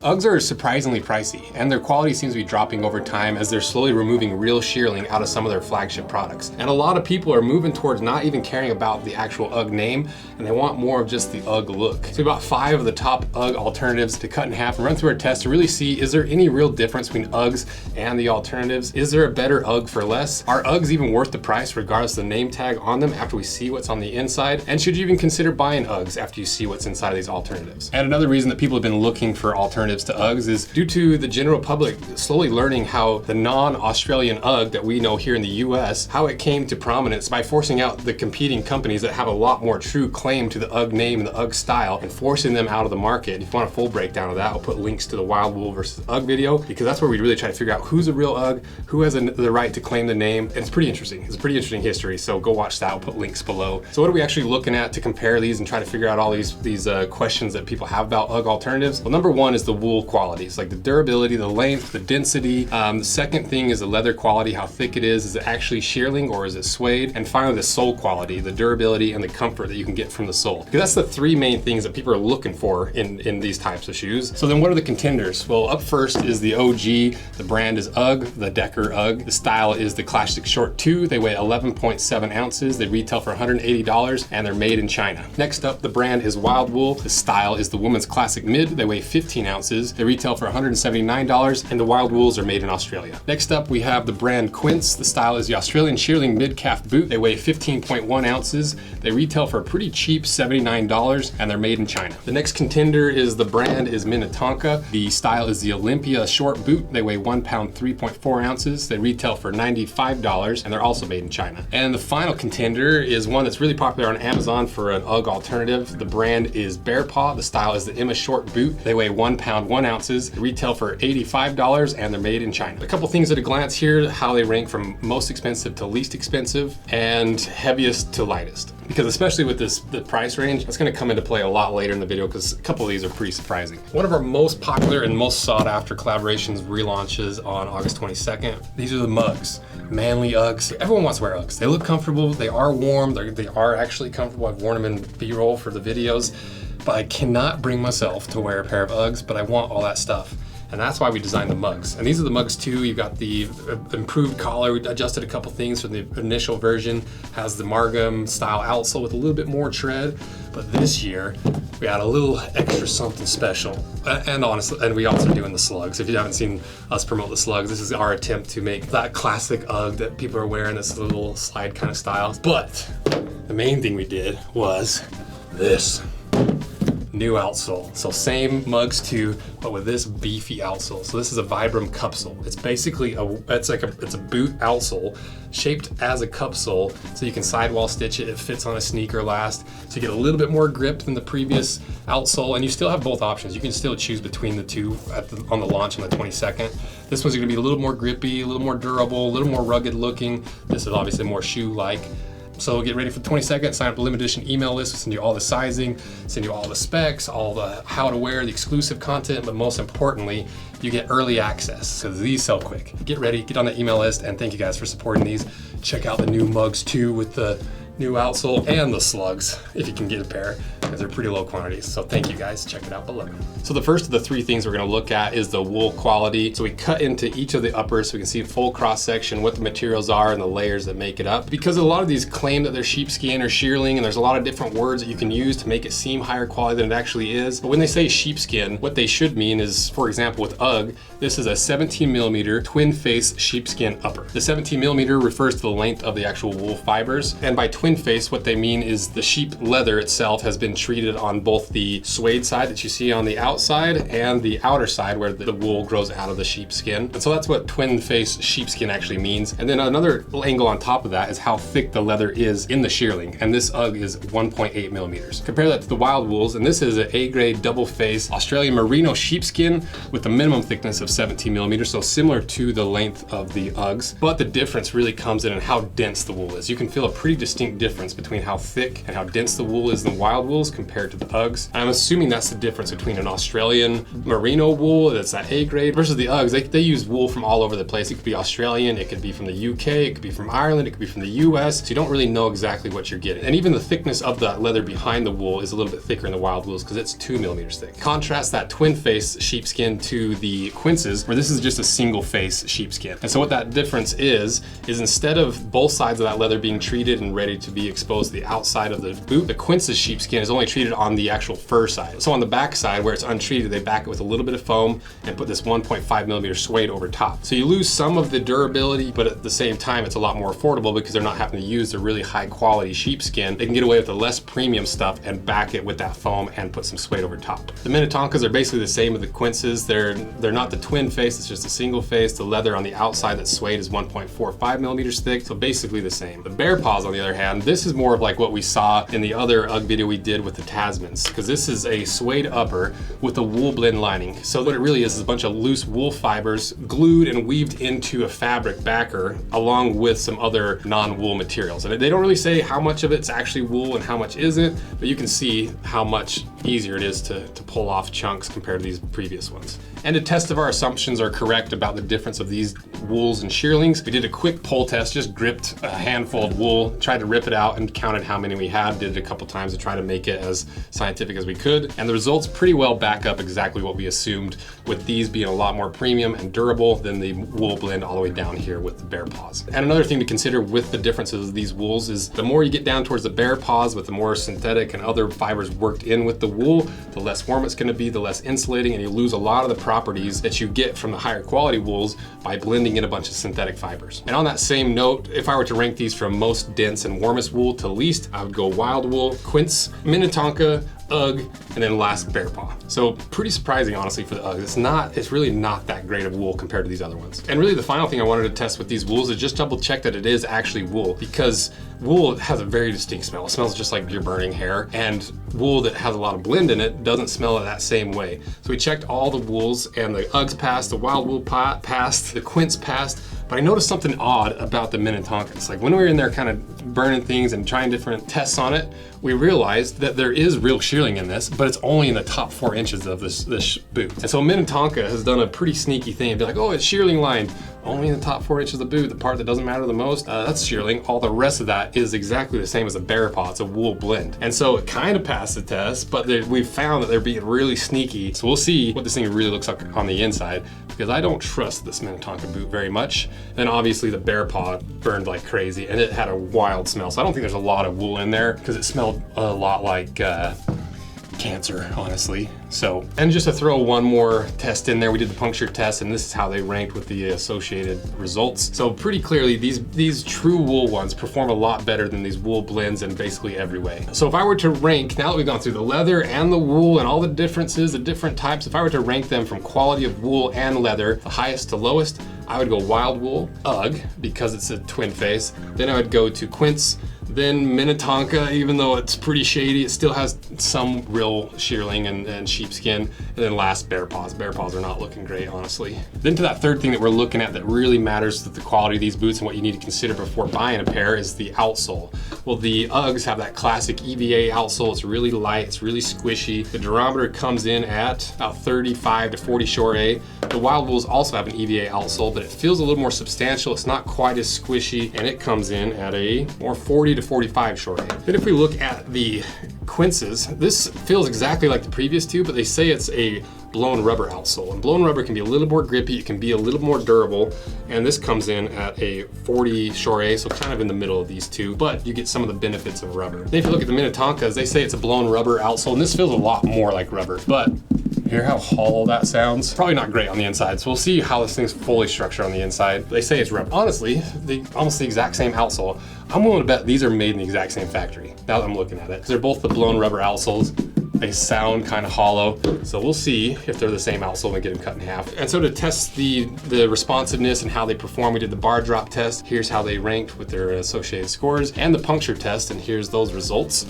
Uggs are surprisingly pricey, and their quality seems to be dropping over time as they're slowly removing real shearling out of some of their flagship products. And a lot of people are moving towards not even caring about the actual Ugg name, and they want more of just the Ugg look. So we bought 5 of the top Ugg alternatives to cut in half and run through our test to really see, is there any real difference between Uggs and the alternatives? Is there a better Ugg for less? Are Uggs even worth the price regardless of the name tag on them after we see what's on the inside? And should you even consider buying Uggs after you see what's inside of these alternatives? And another reason that people have been looking for alternatives to Uggs is due to the general public slowly learning how the non-Australian Ugg that we know here in the US, how it came to prominence by forcing out the competing companies that have a lot more true claim to the Ugg name and the Ugg style and forcing them out of the market. If you want a full breakdown of that, I'll put links to the Wildwool versus Ugg video, because that's where we really try to figure out who's a real Ugg, who has the right to claim the name. And it's pretty interesting. It's a pretty interesting history, so go watch that. I'll put links below. So what are we actually looking at to compare these and try to figure out all these questions that people have about Ugg alternatives? Well, number one is the wool qualities, like the durability, the length, the density. The second thing is the leather quality, how thick it is. Is it actually shearling or is it suede? And finally, the sole quality, the durability and the comfort that you can get from the sole. Because that's the 3 main things that people are looking for in these types of shoes. So then what are the contenders? Well, up first is the OG. The brand is UGG, the Decker UGG. The style is the Classic Short 2. They weigh 11.7 ounces. They retail for $180 and they're made in China. Next up, the brand is Wildwool. The style is the Women's Classic Mid. They weigh 15 ounces. They retail for $179 and the Wildwools are made in Australia. Next up, we have the brand Quince. The style is the Australian Shearling Mid-Calf Boot. They weigh 15.1 ounces. They retail for a pretty cheap $79 and they're made in China. The next contender is the brand is Minnetonka. The style is the Olympia Short Boot. They weigh 1 pound 3.4 ounces. They retail for $95 and they're also made in China. And the final contender is one that's really popular on Amazon for an Ugg alternative. The brand is Bear Paw. The style is the Emma Short Boot. They weigh 1 pound 1 ounces. They retail for $85 and they're made in China. A couple things at a glance here, how they rank from most expensive to least expensive and heaviest to lightest. Because especially with the price range, that's gonna come into play a lot later in the video because a couple of these are pretty surprising. One of our most popular and most sought after collaborations relaunches on August 22nd. These are the mugs. Manly Uggs. Everyone wants to wear Uggs. They look comfortable, they are warm, they are actually comfortable. I've worn them in B-roll for the videos, but I cannot bring myself to wear a pair of Uggs, but I want all that stuff. And that's why we designed the mugs. And these are the mugs too. You've got the improved collar. We adjusted a couple things from the initial version. Has the Margam style outsole with a little bit more tread. But this year, we had a little extra something special. And honestly, and we also doing the slugs. If you haven't seen us promote the slugs, this is our attempt to make that classic Ugg that people are wearing, this little slide kind of style. But the main thing we did was this. New outsole. So same mugs too, but with this beefy outsole. So this is a Vibram cupsole. It's basically it's a boot outsole shaped as a cupsole, so you can sidewall stitch it. It fits on a sneaker last, so you get a little bit more grip than the previous outsole, and you still have both options. You can still choose between the two on the launch on the 22nd. This one's gonna be a little more grippy, a little more durable, a little more rugged looking. This is obviously more shoe-like. So get ready for the 22nd, sign up the limited edition email list. We'll send you all the sizing, send you all the specs, all the how to wear, the exclusive content, but most importantly, you get early access because these sell quick. Get ready, get on the email list, and thank you guys for supporting these. Check out the new mugs too with the new outsole and the slugs if you can get a pair, because they're pretty low quantities. So thank you guys, check it out below. So the first of the 3 things we're gonna look at is the wool quality. So we cut into each of the uppers so we can see full cross section, what the materials are and the layers that make it up. Because a lot of these claim that they're sheepskin or shearling, and there's a lot of different words that you can use to make it seem higher quality than it actually is. But when they say sheepskin, what they should mean is, for example, with UGG, this is a 17mm twin face sheepskin upper. The 17mm refers to the length of the actual wool fibers, and by twin face, what they mean is the sheep leather itself has been treated on both the suede side that you see on the outside and the outer side where the wool grows out of the sheepskin. And so that's what twin face sheepskin actually means. And then another angle on top of that is how thick the leather is in the shearling. And this UGG is 1.8 millimeters. Compare that to the Wildwools, and this is an A-grade double face Australian merino sheepskin with a minimum thickness of 17 millimeters, so similar to the length of the Uggs. But the difference really comes in how dense the wool is. You can feel a pretty distinct big difference between how thick and how dense the wool is in Wildwools compared to the Uggs. And I'm assuming that's the difference between an Australian merino wool that's that A grade versus the Uggs. They use wool from all over the place. It could be Australian, it could be from the UK, it could be from Ireland, it could be from the US. So you don't really know exactly what you're getting. And even the thickness of the leather behind the wool is a little bit thicker in the Wildwools because it's 2 millimeters thick. Contrast that twin face sheepskin to the Quinces, where this is just a single face sheepskin. And so what that difference is instead of both sides of that leather being treated and ready to be exposed to the outside of the boot, the Quinces sheepskin is only treated on the actual fur side. So on the back side where it's untreated, they back it with a little bit of foam and put this 1.5 millimeter suede over top. So you lose some of the durability, but at the same time, it's a lot more affordable because they're not having to use the really high quality sheepskin. They can get away with the less premium stuff and back it with that foam and put some suede over top. The Minnetonkas are basically the same with the Quinces. They're not the twin face, it's just a single face. The leather on the outside that's suede is 1.45 millimeters thick, so basically the same. The Bear Paws, on the other hand, this is more of like what we saw in the other Ugg video we did with the Tasmans, because this is a suede upper with a wool blend lining. So what it really is a bunch of loose wool fibers glued and weaved into a fabric backer along with some other non-wool materials. And they don't really say how much of it's actually wool and how much isn't, but you can see how much easier it is to pull off chunks compared to these previous ones. And to test if our assumptions are correct about the difference of these wools and shearlings, we did a quick pull test, just gripped a handful of wool, tried to rip it out and counted how many we had, did it a couple times to try to make it as scientific as we could. And the results pretty well back up exactly what we assumed, with these being a lot more premium and durable than the wool blend all the way down here with the Bear Paws. And another thing to consider with the differences of these wools is the more you get down towards the Bear Paws with the more synthetic and other fibers worked in with the wool, the less warm it's gonna be, the less insulating, and you lose a lot of the properties that you get from the higher quality wools by blending in a bunch of synthetic fibers. And on that same note, if I were to rank these from most dense and warmest wool to least, I would go Wildwool, Quince, Minnetonka, Ugg, and then last Bear Paw. So pretty surprising, honestly, for the Ugg. It's really not that great of wool compared to these other ones. And really the final thing I wanted to test with these wools is just double check that it is actually wool, because wool has a very distinct smell. It smells just like you're burning hair, and wool that has a lot of blend in it doesn't smell that same way. So we checked all the wools, and the Uggs passed, the Wildwool passed, the Quince passed, but I noticed something odd about the Minnetonkas. Like when we were in there kind of burning things and trying different tests on it, we realized that there is real shearling in this, but it's only in the top 4 inches of this boot. And so Minnetonka has done a pretty sneaky thing and be like, oh, it's shearling lined. Only in the top 4 inches of the boot, the part that doesn't matter the most, that's shearling. All the rest of that is exactly the same as a Bear Paw. It's a wool blend. And so it kind of passed the test, but we found that they're being really sneaky. So we'll see what this thing really looks like on the inside, because I don't trust this Minnetonka boot very much. Then obviously the Bear Paw burned like crazy, and it had a wild smell. So I don't think there's a lot of wool in there, because it smelled a lot like cancer, honestly. So, and just to throw one more test in there, we did the puncture test, and this is how they ranked with the associated results. So pretty clearly, these true wool ones perform a lot better than these wool blends in basically every way. So if I were to rank, now that we've gone through the leather and the wool and all the differences, the different types, if I were to rank them from quality of wool and leather, the highest to lowest, I would go Wildwool, Ugg, because it's a twin face. Then I would go to Quince, then Minnetonka, even though it's pretty shady, it still has some real shearling and sheepskin. And then last, Bear Paws. Bear Paws are not looking great, honestly. Then to that third thing that we're looking at that really matters to the quality of these boots and what you need to consider before buying a pair is the outsole. Well, the Uggs have that classic EVA outsole. It's really light, it's really squishy. The durometer comes in at about 35 to 40 short A. The Wildwools also have an EVA outsole, but it feels a little more substantial. It's not quite as squishy, and it comes in at a more 40 to 45 short A. Then if we look at the Quinces, this feels exactly like the previous two, but they say it's a blown rubber outsole. And blown rubber can be a little more grippy, it can be a little more durable, and this comes in at a 40 short A, so kind of in the middle of these two, but you get some of the benefits of rubber. Then if you look at the Minnetonkas, they say it's a blown rubber outsole, and this feels a lot more like rubber, but hear how hollow that sounds? Probably not great on the inside, so we'll see how this thing's fully structured on the inside. They say it's rubber. Honestly, almost the exact same outsole. I'm willing to bet these are made in the exact same factory, now that I'm looking at it, because they're both the blown rubber outsoles. They sound kind of hollow, so we'll see if they're the same outsole and get them cut in half. And so to test the responsiveness and how they perform, we did the bar drop test. Here's how they ranked with their associated scores, and the puncture test, and here's those results.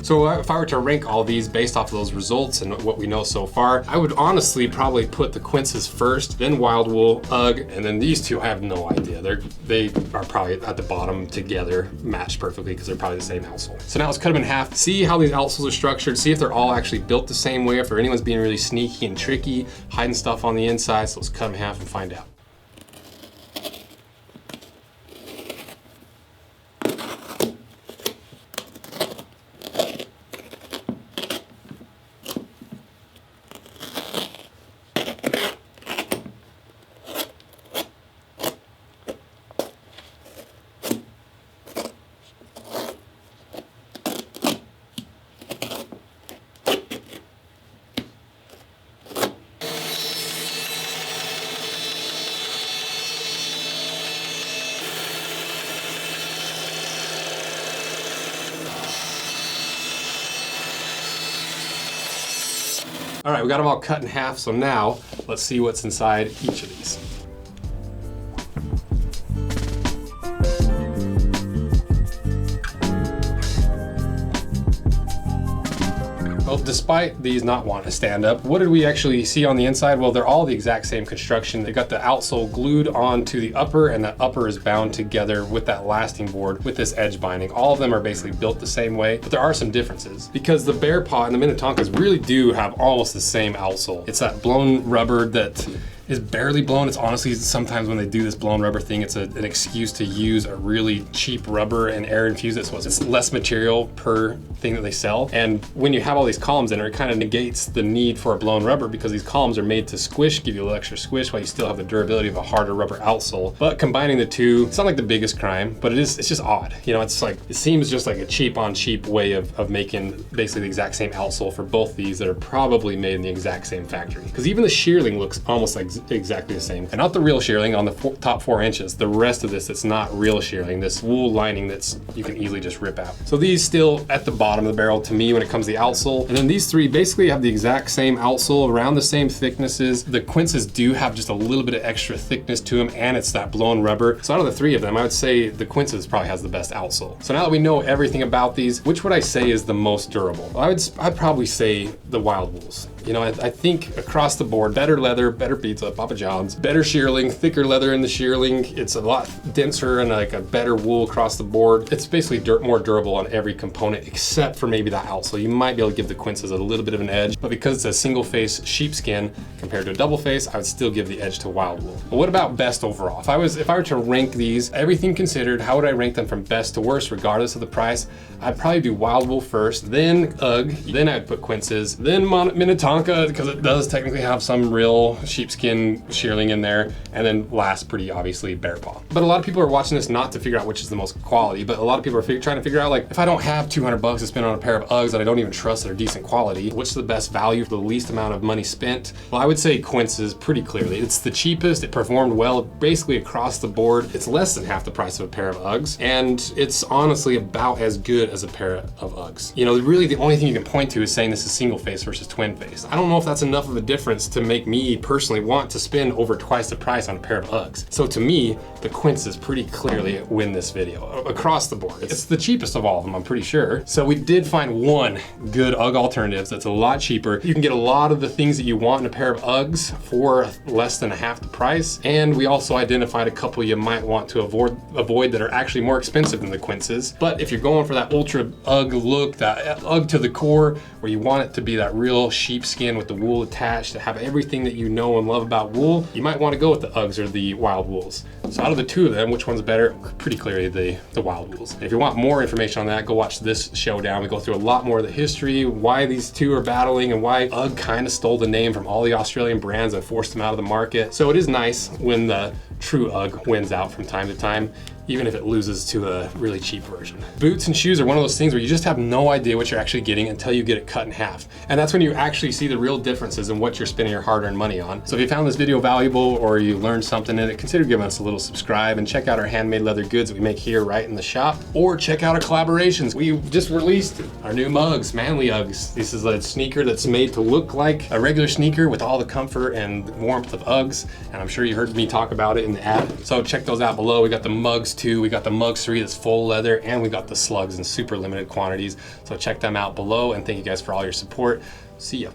So if I were to rank all these based off of those results and what we know so far, I would honestly probably put the Quinces first, then Wildwool, Ugg, and then these two I have no idea. They are probably at the bottom together, matched perfectly because they're probably the same outsole. So now let's cut them in half, see how these outsoles are structured, see if they're all actually built the same way, if anyone's being really sneaky and tricky, hiding stuff on the inside. So let's cut them in half and find out. All right, we got them all cut in half, so now let's see what's inside each of these. Well, despite these not wanting to stand up, what did we actually see on the inside? Well, they're all the exact same construction. They got the outsole glued onto the upper, and the upper is bound together with that lasting board with this edge binding. All of them are basically built the same way, but there are some differences because the Bear Paw and the Minnetonkas really do have almost the same outsole. It's that blown rubber that is barely blown. It's honestly, sometimes when they do this blown rubber thing, it's an excuse to use a really cheap rubber and air infuse it, so it's less material per thing that they sell. And when you have all these columns in it, it kind of negates the need for a blown rubber because these columns are made to squish, give you a little extra squish while you still have the durability of a harder rubber outsole. But combining the two, it's not like the biggest crime, but it's just odd. You know, it's like, it seems just like a cheap on cheap way of making basically the exact same outsole for both these that are probably made in the exact same factory. Because even the shearling looks almost like exactly the same. And not the real shearling on the top 4 inches. The rest of this, it's not real shearling. This wool lining that's you can easily just rip out. So these still at the bottom of the barrel to me when it comes to the outsole. And then these three basically have the exact same outsole, around the same thicknesses. The Quinces do have just a little bit of extra thickness to them, and it's that blown rubber. So out of the three of them, I would say the Quinces probably has the best outsole. So now that we know everything about these, which would I say is the most durable? I'd probably say the Wildwools. You know, I think across the board, better leather, better pizza, Papa John's, better shearling, thicker leather in the shearling. It's a lot denser and like a better wool across the board. It's basically more durable on every component except for maybe the outsole. You might be able to give the Quinces a little bit of an edge, but because it's a single face sheepskin compared to a double face, I would still give the edge to Wildwool. But what about best overall? If I were to rank these, everything considered, how would I rank them from best to worst regardless of the price? I'd probably do Wildwool first, then Ugg, then I'd put Quinces, then Minnetonka, because it does technically have some real sheepskin shearling in there, and then last, pretty obviously, Bear Paw. But a lot of people are watching this not to figure out which is the most quality, but a lot of people are trying to figure out, like, if I don't have $200 to spend on a pair of Uggs that I don't even trust that are decent quality, what's the best value for the least amount of money spent? Well, I would say Quinces pretty clearly. It's the cheapest, it performed well basically across the board. It's less than half the price of a pair of Uggs, and it's honestly about as good as a pair of Uggs. You know, really the only thing you can point to is saying this is single face versus twin face. I don't know if that's enough of a difference to make me personally want to spend over twice the price on a pair of Uggs. So to me, the Quinces pretty clearly win this video across the board. It's the cheapest of all of them, I'm pretty sure. So we did find one Good Ugg Alternatives that's a lot cheaper. You can get a lot of the things that you want in a pair of Uggs for less than half the price. And we also identified a couple you might want to avoid that are actually more expensive than the Quinces. But if you're going for that ultra Ugg look, that Ugg to the core, where you want it to be that real sheepskin with the wool attached, to have everything that you know and love about wool, you might want to go with the Uggs or the Wildwools. So out of the two of them, which one's better? Pretty clearly the Wildwools. And if you want more information on that, go watch this showdown. We go through a lot more of the history, why these two are battling, and why Ugg kind of stole the name from all the Australian brands and forced them out of the market. So it is nice when the true Ugg wins out from time to time, even if it loses to a really cheap version. Boots and shoes are one of those things where you just have no idea what you're actually getting until you get it cut in half. And that's when you actually see the real differences in what you're spending your hard-earned money on. So if you found this video valuable or you learned something in it, consider giving us a little subscribe and check out our handmade leather goods that we make here right in the shop, or check out our collaborations. We just released our new mugs, Manly Uggs. This is a sneaker that's made to look like a regular sneaker with all the comfort and warmth of Uggs. And I'm sure you heard me talk about it in the ad. So check those out below. We got the mugs too. We got the mugs 3 that's full leather, and we got the slugs in super limited quantities. So check them out below, and thank you guys for all your support. See ya.